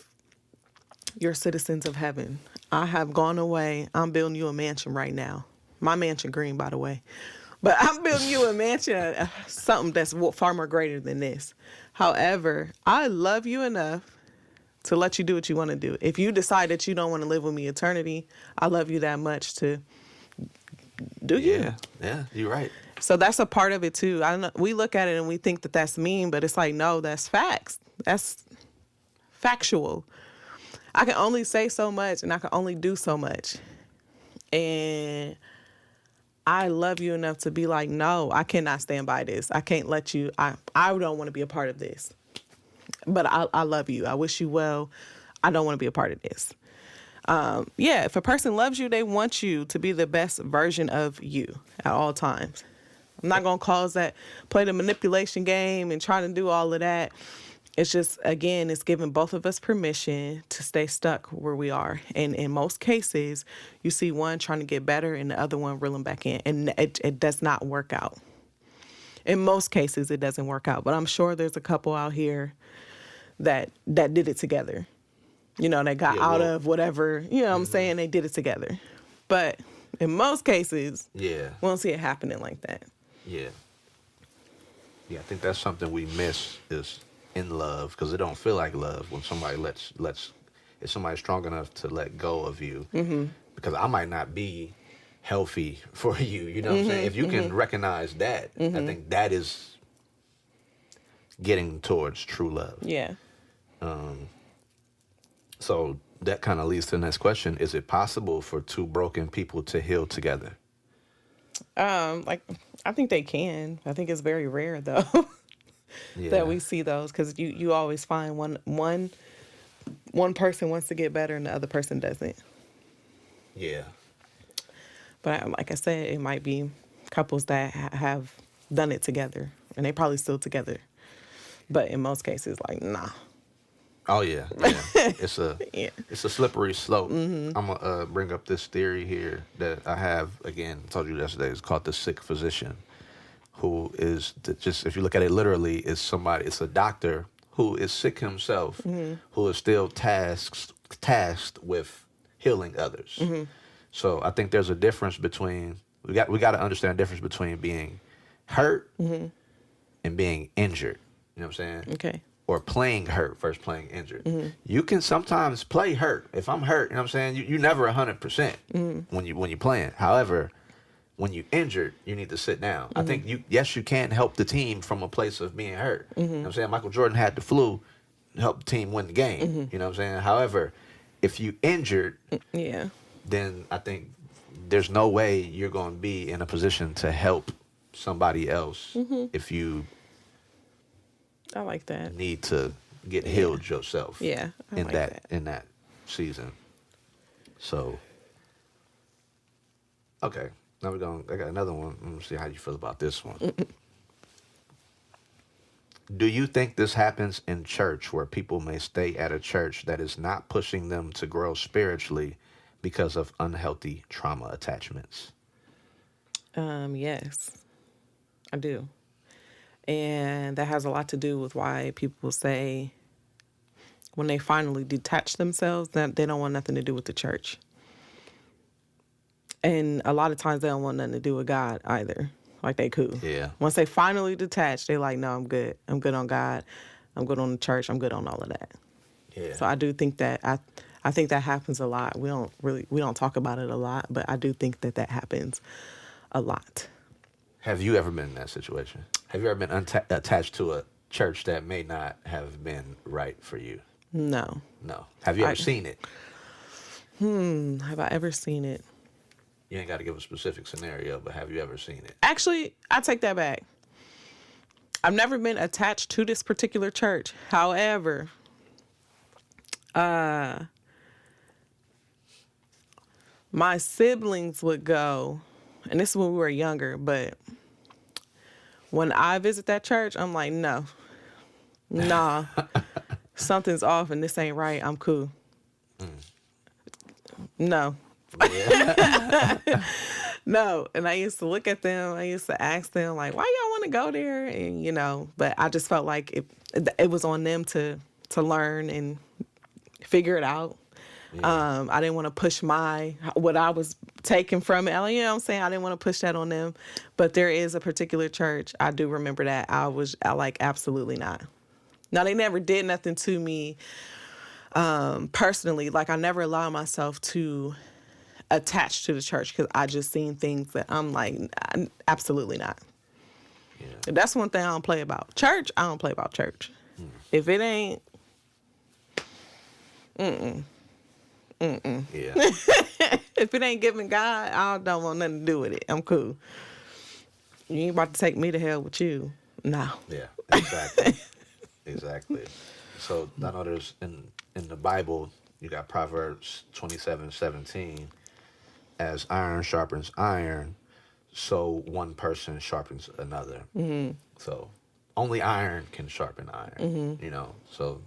[SPEAKER 2] your citizens of heaven. I have gone away. I'm building you a mansion right now. My mansion green, by the way. But I'm building you a mansion, something that's far more greater than this. However, I love you enough to let you do what you want to do. If you decide that you don't want to live with me eternity, I love you that much to do you.
[SPEAKER 1] Yeah, you're right.
[SPEAKER 2] So that's a part of it too. I don't know, we look at it and we think that that's mean, but it's like, no, that's facts. That's factual. I can only say so much and I can only do so much. And I love you enough to be like, no, I cannot stand by this. I can't let you, I don't want to be a part of this. But I love you. I wish you well. I don't want to be a part of this. If a person loves you, they want you to be the best version of you at all times. I'm not going to play the manipulation game and try to do all of that. It's just, again, it's giving both of us permission to stay stuck where we are. And in most cases, you see one trying to get better and the other one reeling back in. And it does not work out. In most cases, it doesn't work out. But I'm sure there's a couple out here that did it together. They got out of whatever, what I'm saying? They did it together. But in most cases, we don't see it happening like that.
[SPEAKER 1] Yeah. Yeah, I think that's something we miss is in love, because it don't feel like love when somebody if somebody's strong enough to let go of you, because I might not be healthy for you, you know what I'm saying? If you can recognize that, I think that is getting towards true love.
[SPEAKER 2] Yeah.
[SPEAKER 1] So that kind of leads to the next question. Is it possible for two broken people to heal together?
[SPEAKER 2] I think they can. I think it's very rare though. That we see those, because you always find one person wants to get better and the other person doesn't.
[SPEAKER 1] Yeah.
[SPEAKER 2] But like I said, it might be couples that have done it together and they probably still together. But in most cases, like, nah.
[SPEAKER 1] Oh yeah. It's a slippery slope. I'm gonna bring up this theory here that I have. Again, I told you yesterday. It's called the sick physician, who is just, if you look at it literally, it's a doctor who is sick himself, who is still tasked with healing others. So I think there's a difference between we got to understand the difference between being hurt and being injured. You know what I'm saying?
[SPEAKER 2] Okay.
[SPEAKER 1] or playing hurt versus playing injured. You can sometimes play hurt. If I'm hurt, you know what I'm saying? You never 100% when you're playing. However, when you injured, you need to sit down. I think you can help the team from a place of being hurt. You know what I'm saying? Michael Jordan had the flu, helped the team win the game. You know what I'm saying? However, if you injured, then I think there's no way you're going to be in a position to help somebody else if you
[SPEAKER 2] I like that.
[SPEAKER 1] need to get healed yourself.
[SPEAKER 2] Yeah, I like that.
[SPEAKER 1] In that season. So, okay. Now I got another one. Let me see how you feel about this one. Do you think this happens in church where people may stay at a church that is not pushing them to grow spiritually because of unhealthy trauma attachments?
[SPEAKER 2] Yes, I do. And that has a lot to do with why people say when they finally detach themselves that they don't want nothing to do with the church. And a lot of times they don't want nothing to do with God either. Like they cool.
[SPEAKER 1] Yeah.
[SPEAKER 2] Once they finally detach, they like, no, I'm good. I'm good on God. I'm good on the church. I'm good on all of that.
[SPEAKER 1] Yeah.
[SPEAKER 2] So I do think that I think that happens a lot. We don't talk about it a lot, but I do think that happens a lot.
[SPEAKER 1] Have you ever been in that situation? Have you ever been attached to a church that may not have been right for you?
[SPEAKER 2] No.
[SPEAKER 1] No. Have you ever seen it?
[SPEAKER 2] Have I ever seen it?
[SPEAKER 1] You ain't got to give a specific scenario, but have you ever seen it?
[SPEAKER 2] Actually, I take that back. I've never been attached to this particular church. However, my siblings would go, and this is when we were younger, but when I visit that church, I'm like, nah, something's off and this ain't right. I'm cool. No.
[SPEAKER 1] Yeah.
[SPEAKER 2] No. And I used to look at them. I used to ask them, like, why y'all want to go there? And, but I just felt like it was on them to learn and figure it out. Yeah. I didn't want to push what I was taking from it. You know what I'm saying? I didn't want to push that on them. But there is a particular church. I do remember that. I like, absolutely not. Now, they never did nothing to me personally. Like, I never allowed myself to attach to the church because I just seen things that I'm like, absolutely not. Yeah. That's one thing I don't play about. Church, I don't play about church. If it ain't, Yeah. If it ain't giving God, I don't want nothing to do with it. I'm cool. You ain't about to take me to hell with you. No.
[SPEAKER 1] Yeah, exactly. Exactly. So I know there's in the Bible, you got Proverbs 27:17, as iron sharpens iron, so one person sharpens another. So only iron can sharpen iron, so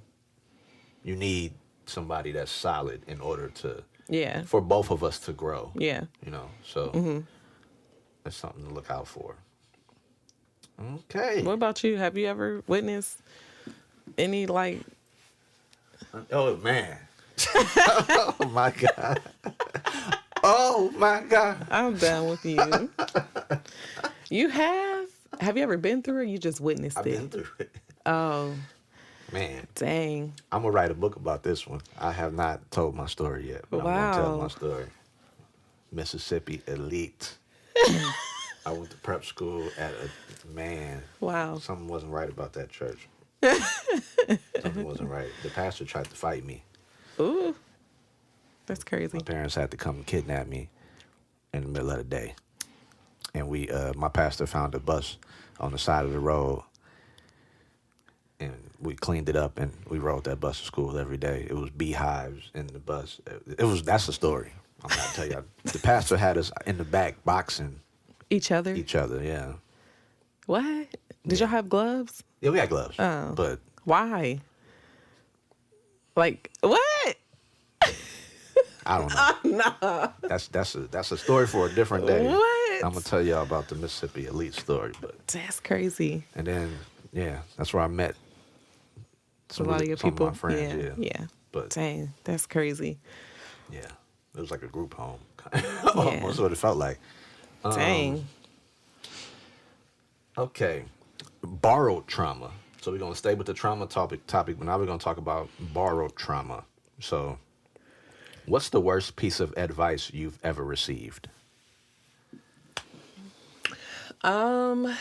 [SPEAKER 1] you need somebody that's solid in order to, for both of us to grow. Yeah. So that's something to look out for. Okay.
[SPEAKER 2] What about you? Have you ever witnessed any like?
[SPEAKER 1] Oh man! Oh my God! Oh my God!
[SPEAKER 2] I'm done with you. You have? Have you ever been through it? Or you just witnessed it?
[SPEAKER 1] I've been through it.
[SPEAKER 2] Oh.
[SPEAKER 1] Man.
[SPEAKER 2] Dang.
[SPEAKER 1] I'm gonna write a book about this one. I have not told my story yet, but I'm gonna tell my story. Mississippi elite. I went to prep school at
[SPEAKER 2] Wow.
[SPEAKER 1] Something wasn't right about that church. Something wasn't right. The pastor tried to fight me.
[SPEAKER 2] Ooh. That's crazy.
[SPEAKER 1] My parents had to come and kidnap me in the middle of the day. And my pastor found a bus on the side of the road. And we cleaned it up and we rode that bus to school every day. It was beehives in the bus. That's the story. I'm going to tell you. The pastor had us in the back boxing.
[SPEAKER 2] Each other,
[SPEAKER 1] yeah.
[SPEAKER 2] What? Did y'all have gloves?
[SPEAKER 1] Yeah, we had gloves.
[SPEAKER 2] Oh.
[SPEAKER 1] But
[SPEAKER 2] why? Like, what?
[SPEAKER 1] I don't know.
[SPEAKER 2] No.
[SPEAKER 1] That's a story for a different day.
[SPEAKER 2] What?
[SPEAKER 1] I'm going to tell y'all about the Mississippi elite story. But
[SPEAKER 2] that's crazy.
[SPEAKER 1] And then, that's where I met
[SPEAKER 2] a lot of your people.
[SPEAKER 1] Of my friends,
[SPEAKER 2] yeah.
[SPEAKER 1] But
[SPEAKER 2] dang, that's crazy.
[SPEAKER 1] Yeah, it was like a group home. Almost what it felt like.
[SPEAKER 2] Dang.
[SPEAKER 1] Okay, borrowed trauma. So we're gonna stay with the trauma topic, but now we're gonna talk about borrowed trauma. So, what's the worst piece of advice you've ever received?
[SPEAKER 2] Um,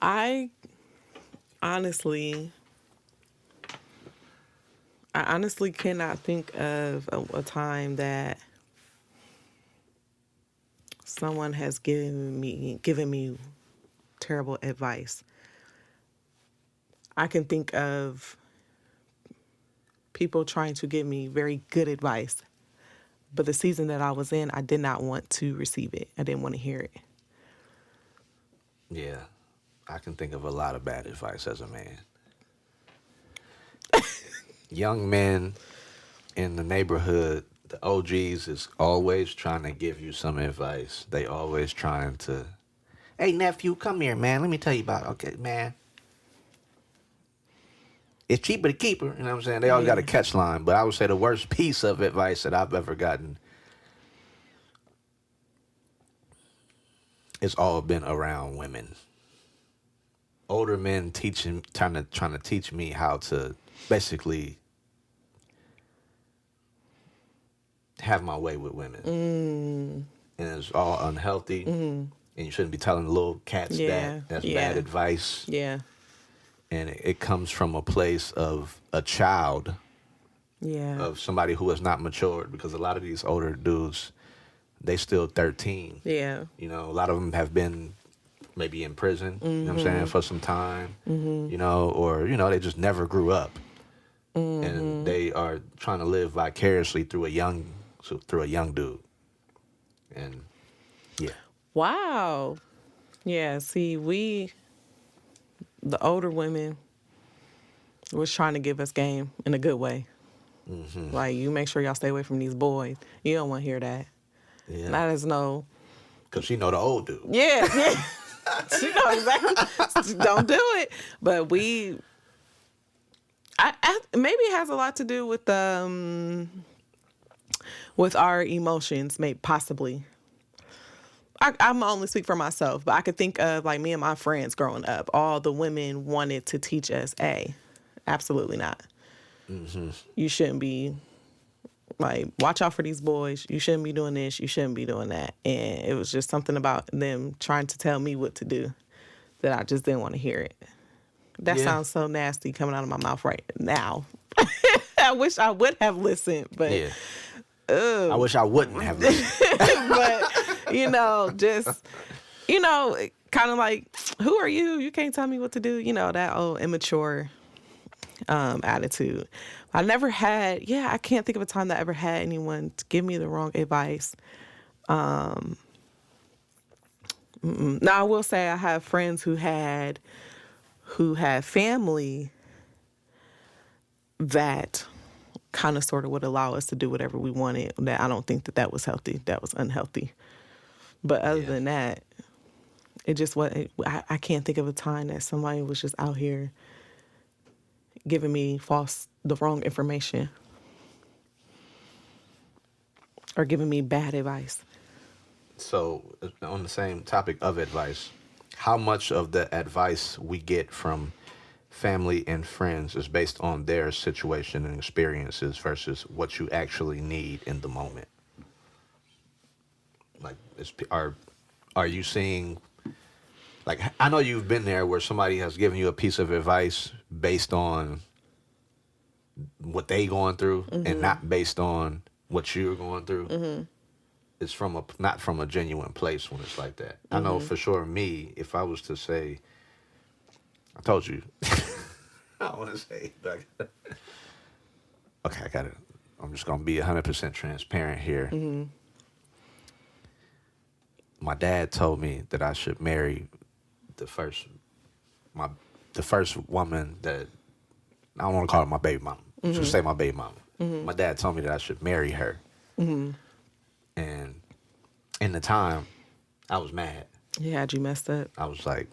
[SPEAKER 2] I honestly, I honestly cannot think of a time that someone has given me terrible advice. I can think of people trying to give me very good advice, but the season that I was in, I did not want to receive it. I didn't want to hear it.
[SPEAKER 1] Yeah, I can think of a lot of bad advice as a man. Young men in the neighborhood, the OGs is always trying to give you some advice. They always trying to, hey nephew, come here, man. Let me tell you about. Okay, man. It's cheaper to keep her. You know what I'm saying? They always got a catch line. But I would say the worst piece of advice that I've ever gotten, it's all been around women. Older men trying to teach me how to basically have my way with women. And it's all unhealthy. And you shouldn't be telling little cats
[SPEAKER 2] Yeah,
[SPEAKER 1] that. That's
[SPEAKER 2] yeah.
[SPEAKER 1] bad advice.
[SPEAKER 2] Yeah,
[SPEAKER 1] And it comes from a place of a child,
[SPEAKER 2] yeah,
[SPEAKER 1] of somebody who has not matured, because a lot of these older dudes, they still 13.
[SPEAKER 2] yeah,
[SPEAKER 1] You know, a lot of them have been maybe in prison, you know what I'm saying, for some time, you know, or, you know, they just never grew up. And they are trying to live vicariously through a young dude. And yeah.
[SPEAKER 2] Wow. Yeah, see, the older women, was trying to give us game in a good way. Like, you make sure y'all stay away from these boys. You don't want to hear that.
[SPEAKER 1] Yeah.
[SPEAKER 2] That is no.
[SPEAKER 1] Because she know the old dude.
[SPEAKER 2] Yeah, yeah. She know exactly. Don't do it. But maybe it has a lot to do with our emotions, maybe possibly. I'm only speak for myself, but I could think of like me and my friends growing up. All the women wanted to teach us, absolutely not. You shouldn't be like, watch out for these boys. You shouldn't be doing this. You shouldn't be doing that. And it was just something about them trying to tell me what to do that I just didn't want to hear it. That
[SPEAKER 1] Yeah.
[SPEAKER 2] sounds so nasty coming out of my mouth right now. I wish I would have listened, but
[SPEAKER 1] Yeah. I wish I wouldn't have listened.
[SPEAKER 2] but just kind of like, who are you? You can't tell me what to do. That old immature attitude. I can't think of a time that I ever had anyone to give me the wrong advice. Now I will say I have friends who had family that kind of sort of would allow us to do whatever we wanted. That I don't think that was healthy. That was unhealthy. But other than that, it just wasn't. I can't think of a time that somebody was just out here giving me the wrong information or giving me bad advice.
[SPEAKER 1] So, on the same topic of advice, how much of the advice we get from family and friends is based on their situation and experiences versus what you actually need in the moment? Like, are you seeing, like, I know you've been there where somebody has given you a piece of advice based on what they going through and not based on what you're going through. It's not from a genuine place when it's like that. I know for sure me, if I was to say, I told you, I don't want to say, okay, I got it. I'm just going to be 100% transparent here. My dad told me that I should marry the first woman that, I don't want to call her my baby mama. Just say my baby mama. My dad told me that I should marry her. And in the time, I was mad.
[SPEAKER 2] Yeah, had you messed up?
[SPEAKER 1] I was like,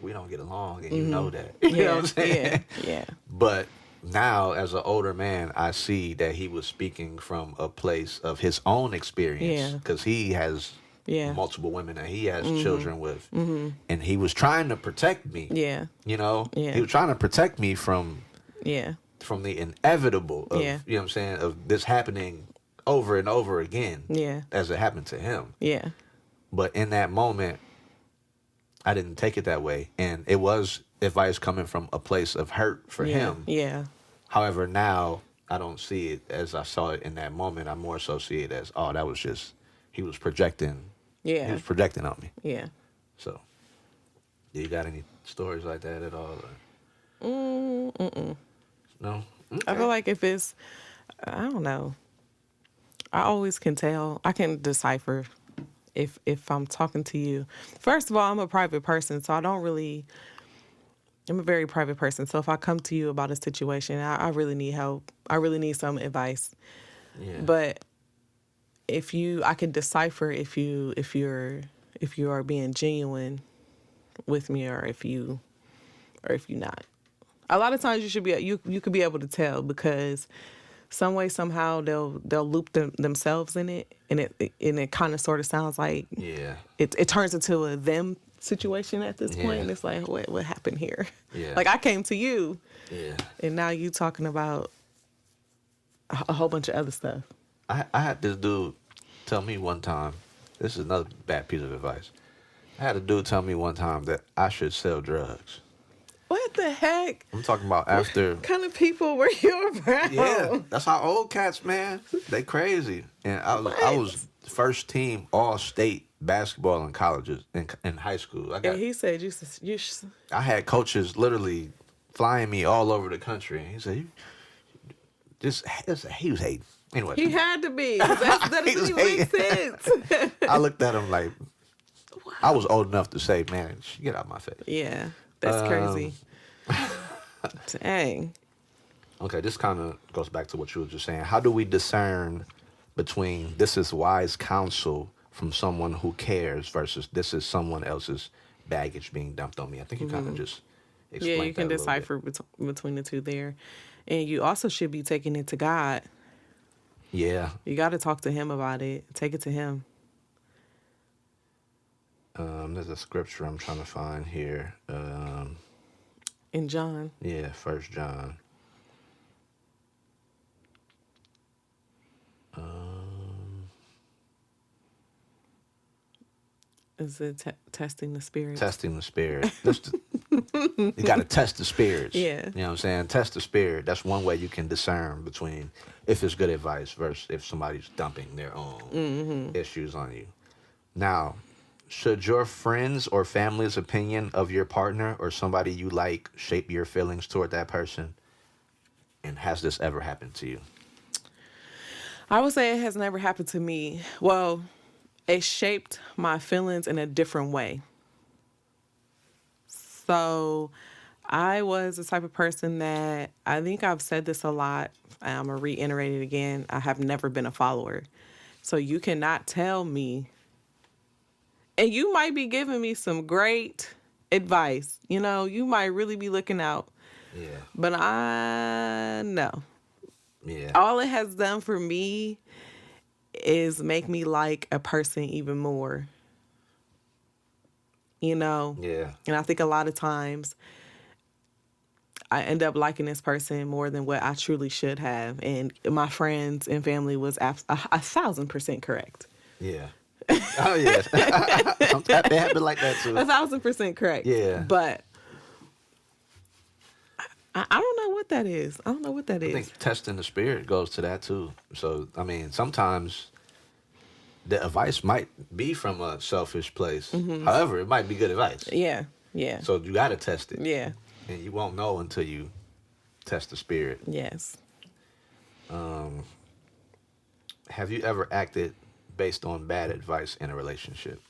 [SPEAKER 1] we don't get along, and you know that. You know what I'm saying?
[SPEAKER 2] Yeah.
[SPEAKER 1] But now, as an older man, I see that he was speaking from a place of his own experience, because he has
[SPEAKER 2] Yeah.
[SPEAKER 1] multiple women that he has children with, and he was trying to protect me.
[SPEAKER 2] Yeah.
[SPEAKER 1] You know,
[SPEAKER 2] Yeah.
[SPEAKER 1] he was trying to protect me from
[SPEAKER 2] Yeah.
[SPEAKER 1] the inevitable of
[SPEAKER 2] Yeah.
[SPEAKER 1] you know what I'm saying, of this happening over and over again.
[SPEAKER 2] Yeah.
[SPEAKER 1] As it happened to him.
[SPEAKER 2] Yeah.
[SPEAKER 1] But in that moment, I didn't take it that way, and it was advice coming from a place of hurt for
[SPEAKER 2] Yeah.
[SPEAKER 1] him.
[SPEAKER 2] Yeah.
[SPEAKER 1] However, now I don't see it as I saw it in that moment. I more associate it as, oh, that was just he was projecting.
[SPEAKER 2] Yeah.
[SPEAKER 1] He was projecting on me.
[SPEAKER 2] Yeah.
[SPEAKER 1] So, do you got any stories like that at all? No.
[SPEAKER 2] I feel like if it's, I don't know. I always can tell. I can decipher if I'm talking to you. First of all, I'm a private person, so I don't really. I'm a very private person. So if I come to you about a situation, I really need help. I really need some advice.
[SPEAKER 1] Yeah.
[SPEAKER 2] But I can decipher if you are being genuine with me or if you're not. A lot of times you could be able to tell because some way somehow they'll loop themselves in it and it kind of sort of sounds like it turns into a them situation at this point, and it's like what happened here?
[SPEAKER 1] Yeah.
[SPEAKER 2] Like I came to you,
[SPEAKER 1] and
[SPEAKER 2] now you talking about a whole bunch of other stuff.
[SPEAKER 1] I had this dude tell me one time. This is another bad piece of advice. I had a dude tell me one time that I should sell drugs.
[SPEAKER 2] What the heck?
[SPEAKER 1] I'm talking about after.
[SPEAKER 2] What kind of people were you around?
[SPEAKER 1] Yeah, that's how old cats, man. They crazy. And I was first team all state basketball in colleges in high school.
[SPEAKER 2] And he said you
[SPEAKER 1] I had coaches literally flying me all over the country. He said, he was hating. Anyway,
[SPEAKER 2] he had to be. That doesn't make sense.
[SPEAKER 1] I looked at him like I was old enough to say, "Man, get out of my face."
[SPEAKER 2] Yeah, that's crazy. Dang.
[SPEAKER 1] Okay, this kind of goes back to what you were just saying. How do we discern between this is wise counsel from someone who cares versus this is someone else's baggage being dumped on me? I think you kind of just explained that.
[SPEAKER 2] Yeah, you can decipher between the two there. And you also should be taking it to God.
[SPEAKER 1] Yeah.
[SPEAKER 2] You got to talk to him about it. Take it to him.
[SPEAKER 1] There's a scripture I'm trying to find here.
[SPEAKER 2] In John.
[SPEAKER 1] Yeah, 1 John.
[SPEAKER 2] Is it testing the spirits?
[SPEAKER 1] Testing the spirit. You got to test the spirits.
[SPEAKER 2] Yeah.
[SPEAKER 1] You know what I'm saying? Test the spirit. That's one way you can discern between if it's good advice versus if somebody's dumping their own issues on you. Now, should your friends or family's opinion of your partner or somebody you like shape your feelings toward that person? And has this ever happened to you?
[SPEAKER 2] I would say it has never happened to me. Well, it shaped my feelings in a different way. So I was the type of person that I think I've said this a lot. I'm going to reiterate it again. I have never been a follower. So you cannot tell me, and you might be giving me some great advice. You know, you might really be looking out.
[SPEAKER 1] Yeah.
[SPEAKER 2] But I know.
[SPEAKER 1] Yeah.
[SPEAKER 2] All it has done for me is make me like a person even more. You know?
[SPEAKER 1] Yeah.
[SPEAKER 2] And I think a lot of times I end up liking this person more than what I truly should have. And my friends and family was 1,000% correct.
[SPEAKER 1] Yeah. Oh, yeah. They have been like that, too.
[SPEAKER 2] 1,000% correct.
[SPEAKER 1] Yeah.
[SPEAKER 2] But I don't know what that is. I
[SPEAKER 1] think testing the spirit goes to that, too. So, I mean, sometimes the advice might be from a selfish place. However, it might be good advice.
[SPEAKER 2] Yeah. Yeah.
[SPEAKER 1] So you got to test it.
[SPEAKER 2] Yeah.
[SPEAKER 1] And you won't know until you test the spirit.
[SPEAKER 2] Yes.
[SPEAKER 1] Have you ever acted based on bad advice in a relationship?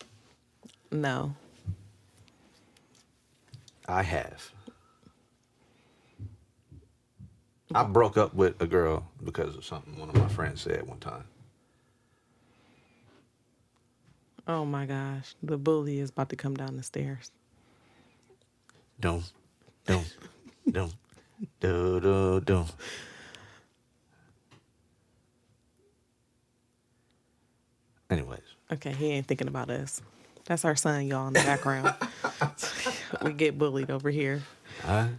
[SPEAKER 2] No.
[SPEAKER 1] I have. I broke up with a girl because of something one of my friends said one time.
[SPEAKER 2] Oh my gosh. The bully is about to come down the stairs.
[SPEAKER 1] Dum, do, do, do. Anyways,
[SPEAKER 2] Okay, he ain't thinking about us. That's our son, y'all, in the background. We get bullied over here.
[SPEAKER 1] Yeah.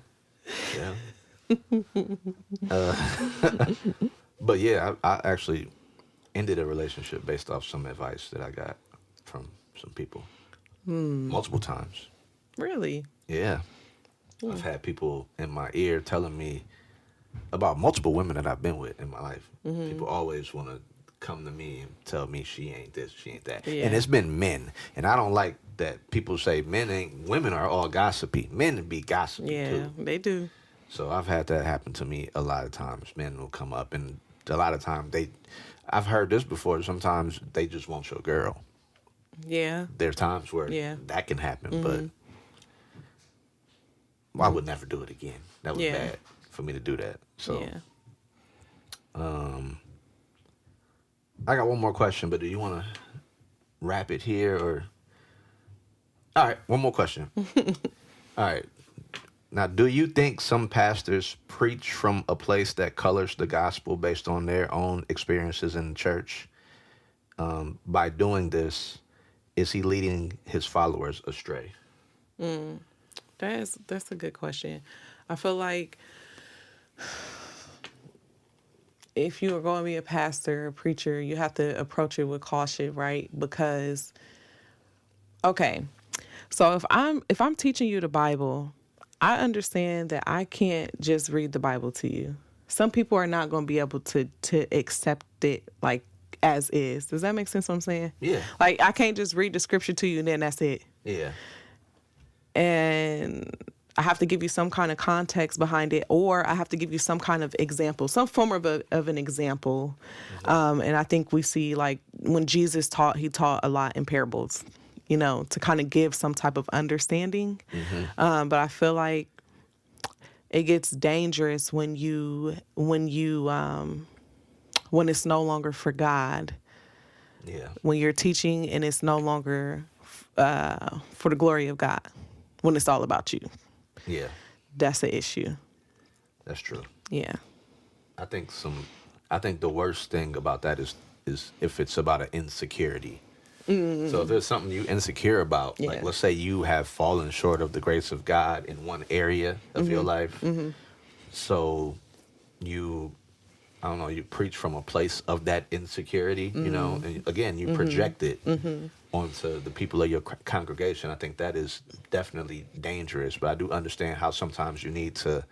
[SPEAKER 1] But yeah, I actually ended a relationship based off some advice that I got from some people multiple times.
[SPEAKER 2] Really?
[SPEAKER 1] Yeah. I've had people in my ear telling me about multiple women that I've been with in my life. People always want to come to me and tell me she ain't this, she ain't that.
[SPEAKER 2] Yeah.
[SPEAKER 1] And it's been men. And I don't like that people say women are all gossipy. Men be gossipy
[SPEAKER 2] Yeah,
[SPEAKER 1] too.
[SPEAKER 2] they do.
[SPEAKER 1] So I've had that happen to me a lot of times. Men will come up and a lot of times I've heard this before, sometimes they just want your girl.
[SPEAKER 2] Yeah.
[SPEAKER 1] There's times where that can happen, but I would never do it again. That was bad for me to do that. So
[SPEAKER 2] yeah.
[SPEAKER 1] I got one more question, but do you want to wrap it here or? All right, one more question. All right. Now, do you think some pastors preach from a place that colors the gospel based on their own experiences in the church? By doing this, is he leading his followers astray?
[SPEAKER 2] That's a good question. I feel like if you are going to be a pastor, a preacher, you have to approach it with caution, right? Because, okay, so if I'm teaching you the Bible, I understand that I can't just read the Bible to you. Some people are not going to be able to accept it like as is. Does that make sense what I'm saying?
[SPEAKER 1] Yeah.
[SPEAKER 2] Like I can't just read the scripture to you and then that's it.
[SPEAKER 1] Yeah.
[SPEAKER 2] And I have to give you some kind of context behind it, or I have to give you some kind of example, some form of an example. And I think we see like when Jesus taught, he taught a lot in parables, you know, to kind of give some type of understanding. But I feel like it gets dangerous when it's no longer for God.
[SPEAKER 1] Yeah.
[SPEAKER 2] When you're teaching and it's no longer for the glory of God, when it's all about you.
[SPEAKER 1] Yeah.
[SPEAKER 2] That's the issue.
[SPEAKER 1] That's true.
[SPEAKER 2] Yeah.
[SPEAKER 1] I think the worst thing about that is if it's about an insecurity. So if there's something you insecure about, like let's say you have fallen short of the grace of God in one area of your life, so you preach from a place of that insecurity, you know, and again, you project it onto the people of your congregation. I think that is definitely dangerous, but I do understand how sometimes you need to,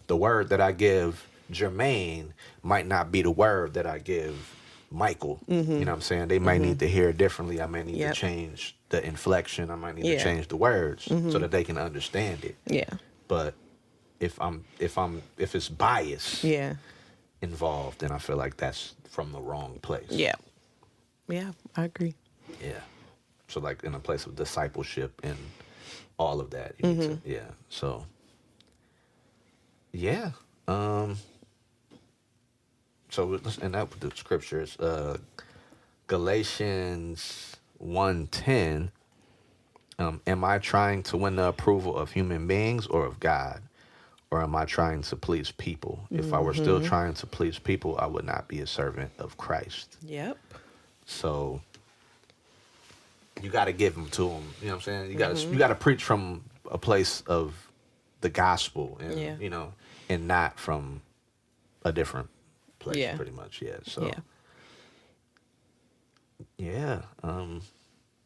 [SPEAKER 1] the word that I give Jermaine might not be the word that I give Michael. You know what I'm saying? They might need to hear it differently. I might need to change the inflection. I might need to change the words so that they can understand it.
[SPEAKER 2] Yeah.
[SPEAKER 1] But if it's bias involved, then I feel like that's from the wrong place.
[SPEAKER 2] Yeah. Yeah, I agree.
[SPEAKER 1] Yeah. So like in a place of discipleship and all of that. You need to, So yeah. So let's end up with the scriptures. Galatians 1:10. Am I trying to win the approval of human beings or of God? Or am I trying to please people? If I were still trying to please people, I would not be a servant of Christ.
[SPEAKER 2] Yep.
[SPEAKER 1] So you got to give them to them. You know what I'm saying? You got to preach from a place of the gospel, and you know, and not from a different place. Pretty much, So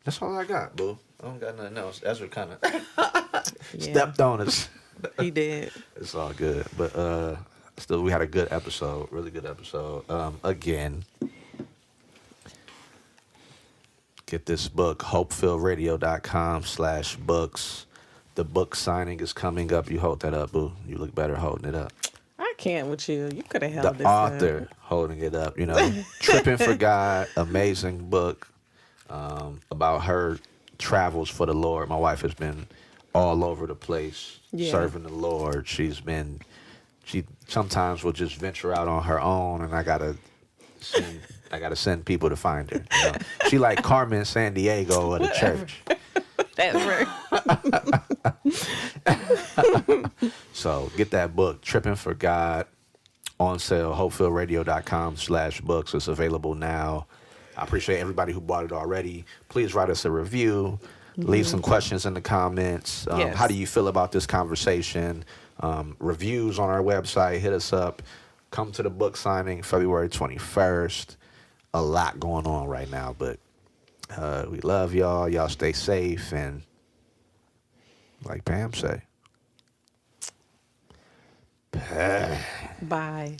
[SPEAKER 1] that's all I got, boo. I don't got nothing else. Ezra kind of stepped on us.
[SPEAKER 2] He did.
[SPEAKER 1] It's all good, but still, we had a good episode, really good episode. Again, get this book, hopefillradio.com/books. The book signing is coming up. You hold that up, boo. You look better holding it up.
[SPEAKER 2] I can't with you. You could have held
[SPEAKER 1] The
[SPEAKER 2] this
[SPEAKER 1] author
[SPEAKER 2] up.
[SPEAKER 1] holding it up, you know. Tripping for God, amazing book about her travels for the Lord. My wife has been all over the place serving the Lord. She sometimes will just venture out on her own, and I gotta send people to find her. You know? She like Carmen Sandiego of the church.
[SPEAKER 2] That's right.
[SPEAKER 1] So get that book, Tripping for God, on sale, hopefillradio.com/books. It's available now. I appreciate everybody who bought it already. Please write us a review. Leave some questions in the comments.
[SPEAKER 2] Yes.
[SPEAKER 1] How do you feel about this conversation? Reviews on our website. Hit us up. Come to the book signing February 21st. A lot going on right now, but we love y'all. Y'all stay safe, and like Pam say,
[SPEAKER 2] Bye.